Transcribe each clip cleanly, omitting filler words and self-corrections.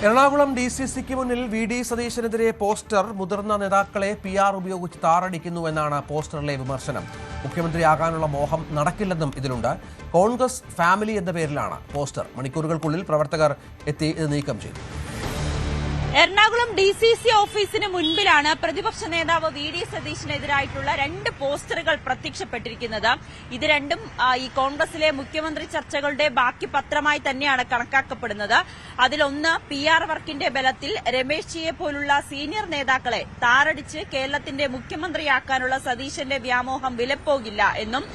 എറണാകുളം DCCക്ക് മുന്നിൽ VD സതീശനെതിരെ poster മുതിർന്ന നേതാക്കളെ PR ഉപയോഗിച്ച് താറടിക്കുന്നുവെന്നാണ് പോസ്റ്ററിലെ വിമർശനം. മുഖ്യമന്ത്രിയാകാനുള്ള മോഹം നടക്കില്ലെന്നും ഇതിലുണ്ട്. കോൺഗ്രസ് ഫാമിലി എന്ന പേരിലാണ് പോസ്റ്റർ. മണിക്കൂറുകൾക്കുള്ളിൽ പ്രവർത്തകർ എത്തി ഇത് നീക്കം ചെയ്തു. എറണാകുളം DCC ഓഫീസിന് മുൻപിലാണ് പ്രതിപക്ഷ നേതാവ് VD സതീശനെതിരായിട്ടുള്ള 2 പോസ്റ്ററുകൾ പ്രത്യക്ഷപ്പെട്ടിരിക്കുന്നത്. ഇത് രണ്ടും ഈ കോൺഗ്രസിലെ മുഖ്യമന്ത്രി ചർച്ചകളുടെ ബാക്കി പത്രമായി തന്നെയാണ് കണക്കാക്കപ്പെടുന്നത്. അതിലൊന്ന് PR വർക്കിന്റെ ബലത്തിൽ രമേശ് ജിയെ പോലുള്ള സീനിയർ നേതാക്കളെ താറടിച്ച് കേരളത്തിന്റെ മുഖ്യമന്ത്രിയാക്കാനുള്ള സതീശന്റെ വ്യാമോഹം വിലപ്പോകില്ല എന്നും,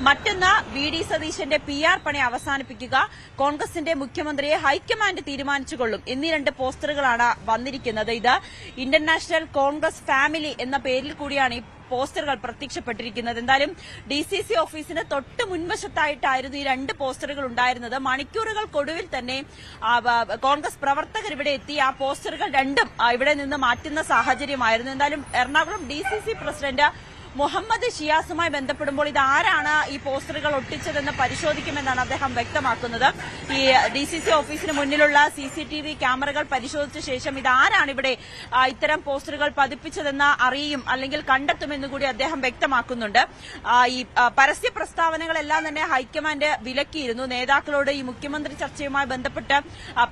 മറ്റൊന്ന് VD സതീശന്റെ PR പണി അവസാനിപ്പിക്കുക, കോൺഗ്രസിന്റെ മുഖ്യമന്ത്രിയെ ഹൈക്കമാൻഡ് തീരുമാനിച്ചുകൊള്ളും എന്നീ 2 പോസ്റ്ററുകളാണ് വന്നിരിക്കുന്നത്. ഇത് ഇന്റർനാഷണൽ കോൺഗ്രസ് ഫാമിലി എന്ന പേരിൽ കൂടിയാണ് ഈ പോസ്റ്ററുകൾ പ്രത്യക്ഷപ്പെട്ടിരിക്കുന്നത്. എന്തായാലും DCC ഓഫീസിന് തൊട്ട് മുൻവശത്തായിട്ടായിരുന്നു ഈ 2 പോസ്റ്ററുകൾ ഉണ്ടായിരുന്നത്. മണിക്കൂറുകൾക്കൊടുവിൽ തന്നെ കോൺഗ്രസ് പ്രവർത്തകർ ഇവിടെ എത്തി ആ പോസ്റ്ററുകൾ രണ്ടും ഇവിടെ നിന്ന് മാറ്റുന്ന സാഹചര്യമായിരുന്നു. എന്തായാലും എറണാകുളം DCC പ്രസിഡന്റ് മുഹമ്മദ് ഷിയാസുമായി ബന്ധപ്പെടുമ്പോൾ ഇത് ആരാണ് ഈ പോസ്റ്ററുകൾ ഒട്ടിച്ചതെന്ന് പരിശോധിക്കുമെന്നാണ് അദ്ദേഹം വ്യക്തമാക്കുന്നത്. ഈ DCC ഓഫീസിന് മുന്നിലുള്ള CCTV ക്യാമറകൾ പരിശോധിച്ച ശേഷം ഇതാരാണ് ഇവിടെ ഇത്തരം പോസ്റ്ററുകൾ പതിപ്പിച്ചതെന്ന് അറിയും അല്ലെങ്കിൽ കണ്ടെത്തുമെന്ന് കൂടി അദ്ദേഹം വ്യക്തമാക്കുന്നുണ്ട്. ഈ പരസ്യ പ്രസ്താവനകളെല്ലാം തന്നെ ഹൈക്കമാൻഡ് വിലക്കിയിരുന്നു. നേതാക്കളോട് ഈ മുഖ്യമന്ത്രി ചർച്ചയുമായി ബന്ധപ്പെട്ട്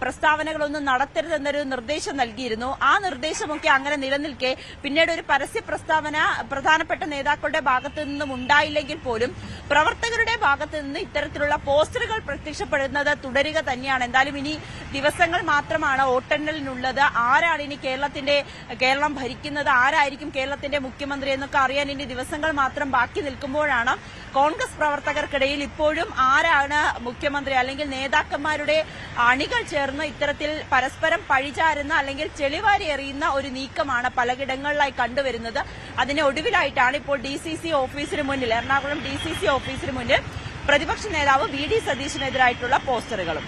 പ്രസ്താവനകളൊന്നും നടത്തരുതെന്നൊരു നിർദ്ദേശം നൽകിയിരുന്നു. ആ നിർദ്ദേശമൊക്കെ അങ്ങനെ നിലനിൽക്കെ പിന്നീട് ഒരു പരസ്യ പ്രസ്താവന പ്രധാനപ്പെട്ട നേതാക്കളുടെ ഭാഗത്തു നിന്നും ഉണ്ടായില്ലെങ്കിൽ പോലും പ്രവർത്തകരുടെ ഭാഗത്തു നിന്ന് ഇത്തരത്തിലുള്ള പോസ്റ്ററുകൾ പ്രത്യക്ഷപ്പെടുന്നത് തുടരുക തന്നെയാണ്. എന്തായാലും ഇനി ദിവസങ്ങൾ മാത്രമാണ് വോട്ടെണ്ണലിനുള്ളത്. ആരാണ് ഇനി കേരളം ഭരിക്കുന്നത്, ആരായിരിക്കും കേരളത്തിന്റെ മുഖ്യമന്ത്രി എന്നൊക്കെ അറിയാൻ ഇനി ദിവസങ്ങൾ മാത്രം ബാക്കി നിൽക്കുമ്പോഴാണ് കോൺഗ്രസ് പ്രവർത്തകർക്കിടയിൽ ഇപ്പോഴും ആരാണ് മുഖ്യമന്ത്രി അല്ലെങ്കിൽ നേതാക്കന്മാരുടെ അണികൾ ചേർന്ന് ഇത്തരത്തിൽ പരസ്പരം പഴിചാരുന്ന അല്ലെങ്കിൽ ചെളിവാരി എറിയുന്ന ഒരു നീക്കമാണ് പലയിടങ്ങളിലായി കണ്ടുവരുന്നത്. അതിന് ഒടുവിലായിട്ടാണ് ഇപ്പോൾ DCC ഓഫീസിന് മുന്നിൽ, എറണാകുളം DCC ഓഫീസിന് മുന്നിൽ പ്രതിപക്ഷ നേതാവ് VD സതീശനെതിരായിട്ടുള്ള പോസ്റ്ററുകളും